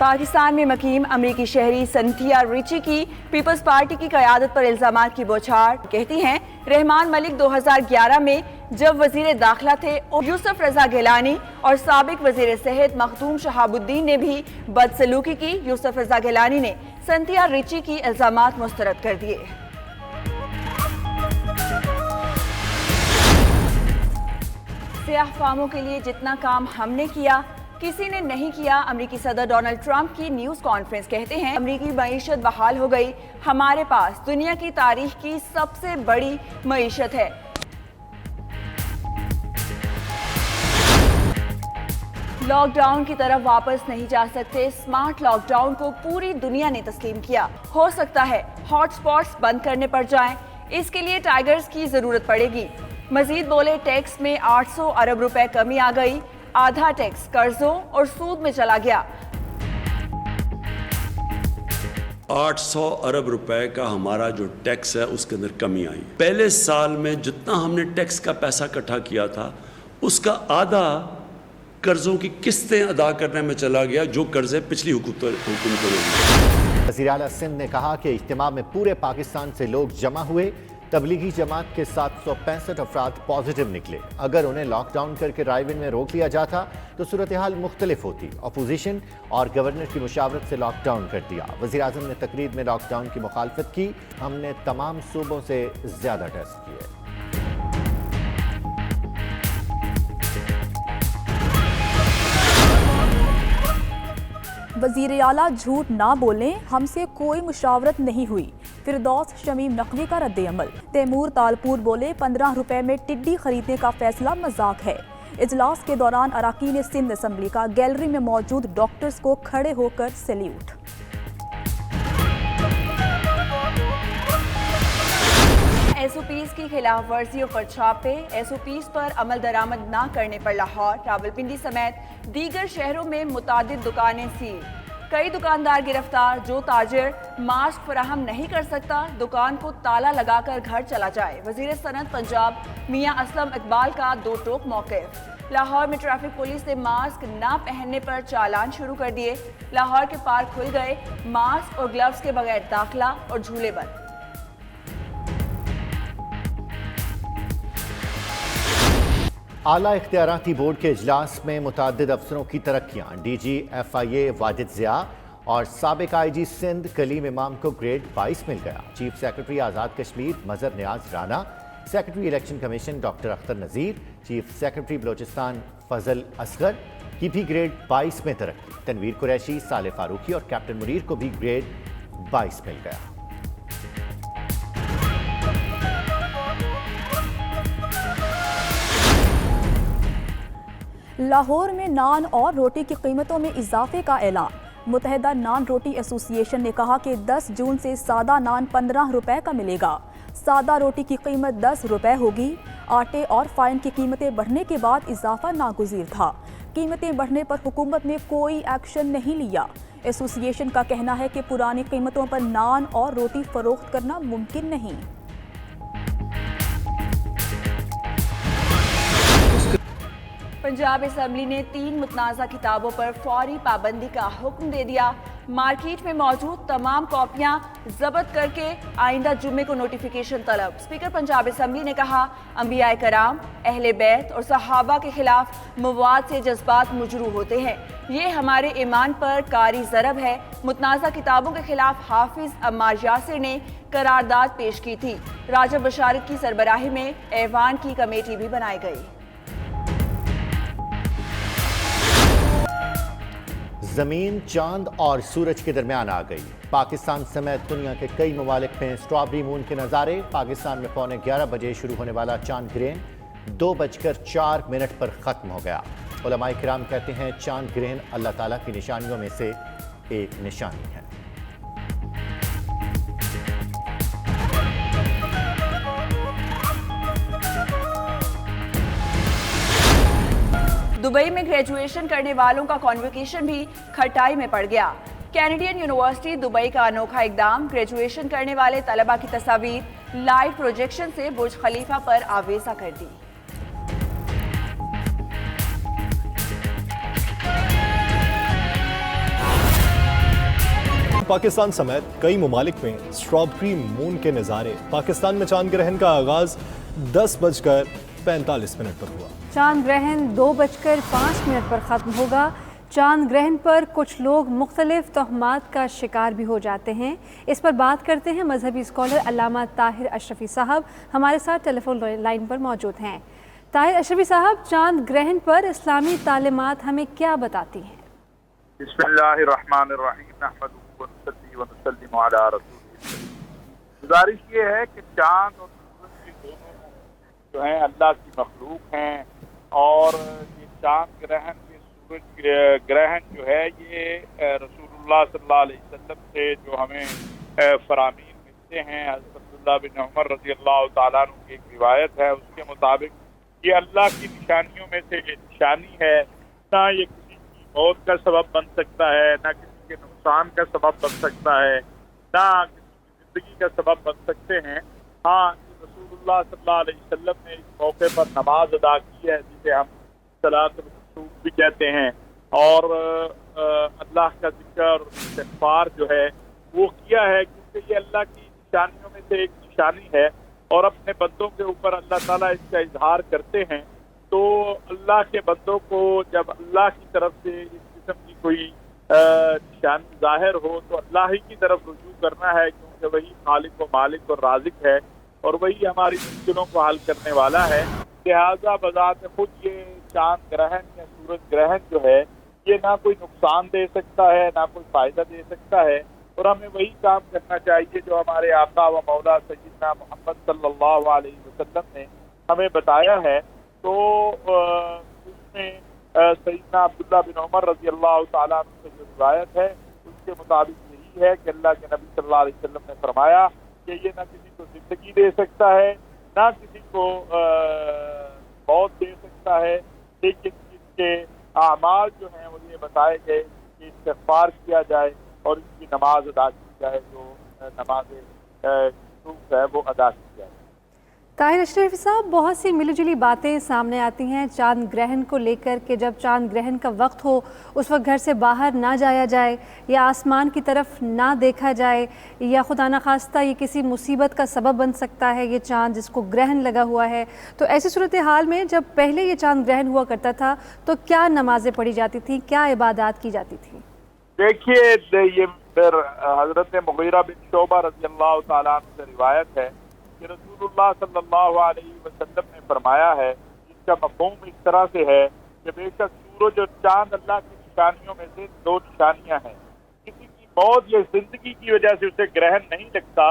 پاکستان میں مقیم امریکی شہری سنتھیا ریچی کی پیپلز پارٹی کی قیادت پر الزامات کی بوچھار کہتی ہیں رحمان ملک 2011 میں جب وزیر داخلہ تھے یوسف رضا گیلانی اور سابق وزیر صحت مخدوم شہاب الدین نے بھی بدسلوکی کی۔ یوسف رضا گیلانی نے سنتھیا ریچی کی الزامات مسترد کر دیے۔ سیاہ فاموں کے لیے جتنا کام ہم نے کیا کسی نے نہیں کیا۔ امریکی صدر ڈونلڈ ٹرمپ کی نیوز کانفرنس کہتے ہیں امریکی معیشت بحال ہو گئی، ہمارے پاس دنیا کی تاریخ کی سب سے بڑی معیشت ہے۔ لاک ڈاؤن کی طرف واپس نہیں جا سکتے، سمارٹ لاک ڈاؤن کو پوری دنیا نے تسلیم کیا، ہو سکتا ہے ہاٹ سپاٹس بند کرنے پڑ جائیں، اس کے لیے ٹائیگرز کی ضرورت پڑے گی۔ مزید بولے ٹیکس میں 800 ارب روپے کمی آ گئی، آدھا ٹیکس قرضوں اور سود میں چلا گیا۔ 800 ارب روپے کا ہمارا جو ٹیکس ہے اس کے اندر کمی آئی۔ پہلے سال میں جتنا ہم نے ٹیکس کا پیسہ اکٹھا کیا تھا اس کا آدھا قرضوں کی قسطیں ادا کرنے میں چلا گیا، جو قرضے پچھلی حکومتوں نے۔ وزیر اعلیٰ سندھ نے کہا کہ اجتماع میں پورے پاکستان سے لوگ جمع ہوئے، تبلیغی جماعت کے 765 افراد پازیٹیو نکلے۔ اگر انہیں لاک ڈاؤن کر کے ڈرائیو ان میں روک لیا جاتا تو صورتحال مختلف ہوتی۔ اپوزیشن اور گورنر کی مشاورت سے لاک ڈاؤن کر دیا۔ وزیر اعظم نے تقریب میں لاک ڈاؤن کی مخالفت کی، ہم نے تمام صوبوں سے زیادہ ٹیسٹ کیے۔ وزیر اعلیٰ جھوٹ نہ بولیں، ہم سے کوئی مشاورت نہیں ہوئی، فردوس شمیم نقوی کا رد عمل۔ تیمور تالپور بولے 15 روپے میں ٹڈی خریدنے کا فیصلہ مذاق ہے۔ اجلاس کے دوران اراکین سندھ اسمبلی کا گیلری میں موجود ڈاکٹرز کو کھڑے ہو کر سیلیوٹ۔ ایس او پیز کی خلاف ورزیوں پر چھاپے، ایس او پیز پر عمل درآمد نہ کرنے پر لاہور، راولپنڈی سمیت دیگر شہروں میں متعدد دکانیں سیل، کئی دکاندار گرفتار۔ جو تاجر ماسک فراہم نہیں کر سکتا دکان کو تالا لگا کر گھر چلا جائے۔ وزیر صنعت پنجاب میاں اسلم اقبال کا دو ٹوک موقف۔ لاہور میں ٹریفک پولیس نے ماسک نہ پہننے پر چالان شروع کر دیے۔ لاہور کے پارک کھل گئے، ماسک اور گلوز کے بغیر داخلہ اور جھولے بند۔ اعلیٰ اختیاراتی بورڈ کے اجلاس میں متعدد افسروں کی ترقیاں، ڈی جی ایف آئی اے واجد ضیاء اور سابق آئی جی سندھ کلیم امام کو گریڈ 22 مل گیا۔ Chief secretary Azad Kashmir Mazhar Niaz Rana, secretary election commission doctor Akhtar Nazir, chief secretary Balochistan Fazal Asghar کی بھی گریڈ 22 میں ترقی۔ تنویر قریشی، صالح فاروقی اور کیپٹن منیر کو بھی گریڈ 22 مل گیا۔ لاہور میں نان اور روٹی کی قیمتوں میں اضافے کا اعلان۔ متحدہ نان روٹی ایسوسی ایشن نے کہا کہ 10 جون سے سادہ نان 15 روپے کا ملے گا، سادہ روٹی کی قیمت 10 روپے ہوگی۔ آٹے اور فائن کی قیمتیں بڑھنے کے بعد اضافہ ناگزیر تھا، قیمتیں بڑھنے پر حکومت نے کوئی ایکشن نہیں لیا۔ ایسوسی ایشن کا کہنا ہے کہ پرانی قیمتوں پر نان اور روٹی فروخت کرنا ممکن نہیں۔ پنجاب اسمبلی نے 3 متنازع کتابوں پر فوری پابندی کا حکم دے دیا۔ مارکیٹ میں موجود تمام کاپیاں ضبط کر کے آئندہ جمعے کو نوٹیفیکیشن طلب۔ اسپیکر پنجاب اسمبلی نے کہا انبیاء کرام، اہل بیت اور صحابہ کے خلاف مواد سے جذبات مجروح ہوتے ہیں، یہ ہمارے ایمان پر کاری ضرب ہے۔ متنازع کتابوں کے خلاف حافظ عمار یاسر نے قرارداد پیش کی تھی۔ راجہ بشارت کی سربراہی میں ایوان کی کمیٹی بھی بنائی گئی۔ زمین چاند اور سورج کے درمیان آ گئی۔ پاکستان سمیت دنیا کے کئی ممالک میں اسٹرابری مون کے نظارے۔ پاکستان میں 11:15 بجے شروع ہونے والا چاند گرہن 2:04 پر ختم ہو گیا۔ علماء کرام کہتے ہیں چاند گرہن اللہ تعالیٰ کی نشانیوں میں سے ایک نشانی ہے۔ دبئی میں گریجویشن کرنے والوں کا کانووکیشن بھی کھٹائی میں پڑ گیا۔ کینیڈین یونیورسٹی دبئی کا انوکھا اقدام، گریجویشن کرنے والے طلبہ کی تصاویر لائیو پروجیکشن سے برج خلیفہ پر آویزاں کر دی۔ پاکستان سمیت کئی ممالک میں اسٹرابری مون کے نظارے. پاکستان میں چاند گرہن کا آغاز 10:45 پر ہوا. چاند گرہن 2:05 پر ختم ہوگا. چاند گرہن پر کچھ لوگ مختلف تہمات کا شکار بھی ہو جاتے ہیں. اس پر بات کرتے ہیں مذہبی اسکالر علامہ طاہر اشرفی صاحب ہمارے ساتھ ٹیلی فون لائن پر موجود ہیں. طاہر اشرفی صاحب، چاند گرہن پر اسلامی تعلیمات ہمیں کیا بتاتی ہیں؟ بسم اللہ الرحمن الرحیم، نحمدہ ونصلی ونسلم علی رسول. گزارش یہ ہے کہ چاند اور سورج کے دونوں جو ہیں اللہ کی مخلوق ہیں، اور یہ چاند گرہن یہ سورج گرہن جو ہے یہ رسول اللہ صلی اللہ علیہ وسلم سے جو ہمیں فرامین ملتے ہیں. حضرت عبداللہ بن عمر رضی اللہ تعالیٰ عنہ کی ایک روایت ہے، اس کے مطابق یہ اللہ کی نشانیوں میں سے یہ نشانی ہے. نہ یہ کسی کی موت کا سبب بن سکتا ہے، نہ کسی کے نقصان کا سبب بن سکتا ہے، نہ کسی کی زندگی کا سبب بن سکتے ہیں. ہاں، رسول اللہ صلی اللہ علیہ وسلم نے اس موقع پر نماز ادا کی ہے، جسے ہم صلاۃ الکسوف بھی کہتے ہیں، اور اللہ کا ذکر اور استغفار جو ہے وہ کیا ہے، کیونکہ یہ اللہ کی نشانیوں میں سے ایک نشانی ہے، اور اپنے بندوں کے اوپر اللہ تعالیٰ اس کا اظہار کرتے ہیں. تو اللہ کے بندوں کو جب اللہ کی طرف سے اس قسم کی کوئی نشانی ظاہر ہو تو اللہ ہی کی طرف رجوع کرنا ہے، کیونکہ وہی خالق و مالک اور رازق ہے، اور وہی ہماری مشکلوں کو حل کرنے والا ہے. لہٰذا بذات خود یہ چاند گرہن یا سورج گرہن جو ہے یہ نہ کوئی نقصان دے سکتا ہے، نہ کوئی فائدہ دے سکتا ہے، اور ہمیں وہی کام کرنا چاہیے جو ہمارے آقا و مولا سیدنا محمد صلی اللہ علیہ وسلم نے ہمیں بتایا ہے. تو اس میں سیدنا عبداللہ بن عمر رضی اللہ تعالیٰ عنہ سے جو روایت ہے اس کے مطابق یہی ہے کہ اللہ کے نبی صلی اللہ علیہ وسلم نے فرمایا کہ یہ نہ کسی کو زندگی دے سکتا ہے، نہ کسی کو موت دے سکتا ہے، لیکن اس کے اعمال جو ہیں وہ یہ بتائے گئے کہ استغفار کیا جائے اور اس کی نماز ادا کی جائے، جو نماز کسوف ہے وہ ادا کی جائے. طاہر اشرفی صاحب، بہت سی ملی جلی باتیں سامنے آتی ہیں چاند گرہن کو لے کر کہ جب چاند گرہن کا وقت ہو اس وقت گھر سے باہر نہ جایا جائے، یا آسمان کی طرف نہ دیکھا جائے، یا خدا نخواستہ یہ کسی مصیبت کا سبب بن سکتا ہے یہ چاند جس کو گرہن لگا ہوا ہے. تو ایسی صورتحال میں جب پہلے یہ چاند گرہن ہوا کرتا تھا تو کیا نمازیں پڑھی جاتی تھیں، کیا عبادات کی جاتی تھیں؟ دیکھیے، یہ پھر حضرت مغیرہ بن شعبہ رضی اللہ تعالیٰ عنہ سے روایت ہے کہ رسول اللہ صلی اللہ علیہ وسلم نے فرمایا ہے، جس کا مفہوم اس طرح سے ہے کہ بے شک سورج اور چاند اللہ کی نشانیوں میں سے دو نشانیاں ہیں. کسی کی موت یا زندگی کی وجہ سے اسے گرہن نہیں لگتا،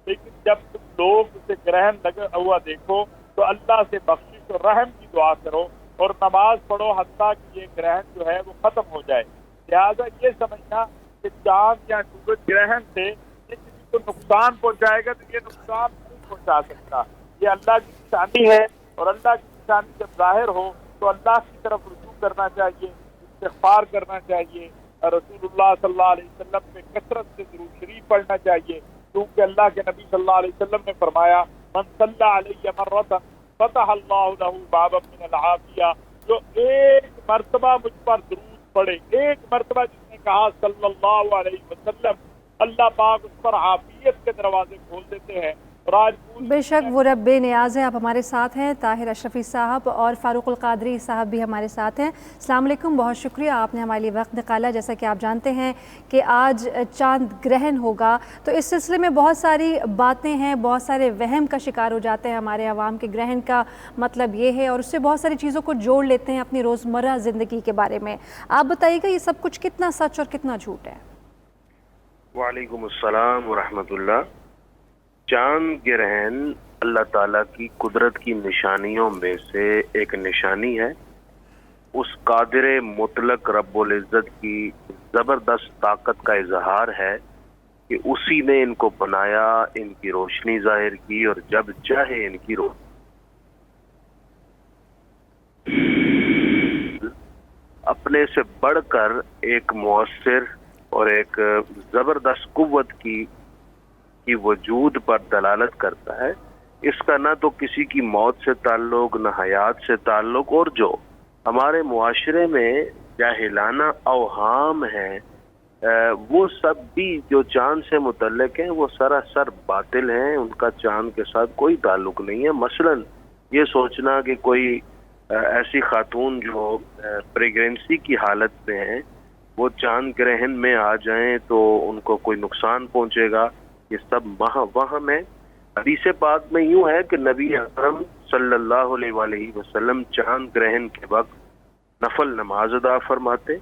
لیکن جب تم لوگ اسے گرہن لگا ہوا دیکھو تو اللہ سے بخشش اور رحم کی دعا کرو اور نماز پڑھو حتیٰ کہ یہ گرہن جو ہے وہ ختم ہو جائے. لہٰذا یہ سمجھنا کہ چاند یا سورج گرہن سے یہ کسی کو نقصان پہنچائے گا تو یہ نقصان نہیں پہنچا سکتا. یہ اللہ کی نشانی ہے، اور اللہ کی نشانی جب ظاہر ہو تو اللہ کی طرف رجوع کرنا چاہیے، استغفار کرنا چاہیے، رسول اللہ صلی اللہ علیہ وسلم پہ کثرت سے درود شریف پڑھنا چاہیے، کیونکہ اللہ کے نبی صلی اللہ علیہ وسلم نے فرمایا من صلی علیہ مرۃ فتح اللہ لہ بابا من العافیہ، جو ایک مرتبہ مجھ پر درود پڑھے، ایک مرتبہ جس نے کہا صلی اللہ علیہ وسلم، اللہ پاک اس پر عافیت کے دروازے کھول دیتے ہیں. بے شک وہ رب نیاز ہے. آپ ہمارے ساتھ ہیں طاہر اشرفی صاحب، اور فاروق القادری صاحب بھی ہمارے ساتھ ہیں. السلام علیکم، بہت شکریہ آپ نے ہمارے لیے وقت نکالا. جیسا کہ آپ جانتے ہیں کہ آج چاند گرہن ہوگا، تو اس سلسلے میں بہت ساری باتیں ہیں، بہت سارے وہم کا شکار ہو جاتے ہیں ہمارے عوام کے. گرہن کا مطلب یہ ہے، اور اس سے بہت ساری چیزوں کو جوڑ لیتے ہیں اپنی روزمرہ زندگی کے بارے میں. آپ بتائیے گا یہ سب کچھ کتنا سچ اور کتنا جھوٹ ہے؟ وعلیکم السلام ورحمۃ اللہ. چاند گرہن اللہ تعالیٰ کی قدرت کی نشانیوں میں سے ایک نشانی ہے. اس قادر مطلق رب العزت کی زبردست طاقت کا اظہار ہے کہ اسی نے ان کو بنایا، ان کی روشنی ظاہر کی، اور جب چاہے ان کی روشنی اپنے سے بڑھ کر ایک مؤثر اور ایک زبردست قوت کی وجود پر دلالت کرتا ہے. اس کا نہ تو کسی کی موت سے تعلق، نہ حیات سے تعلق، اور جو ہمارے معاشرے میں جاہلانہ اوہام ہیں وہ سب بھی جو چاند سے متعلق ہیں وہ سراسر باطل ہیں، ان کا چاند کے ساتھ کوئی تعلق نہیں ہے۔ مثلا یہ سوچنا کہ کوئی ایسی خاتون جو پریگنینسی کی حالت میں ہیں وہ چاند گرہن میں آ جائیں تو ان کو کوئی نقصان پہنچے گا، یہ سب وہم ہے۔ حدیث پاک میں یوں ہے کہ نبی اکرم صلی اللہ علیہ وآلہ وسلم چاند گرہن کے وقت نفل نماز ادا فرماتے،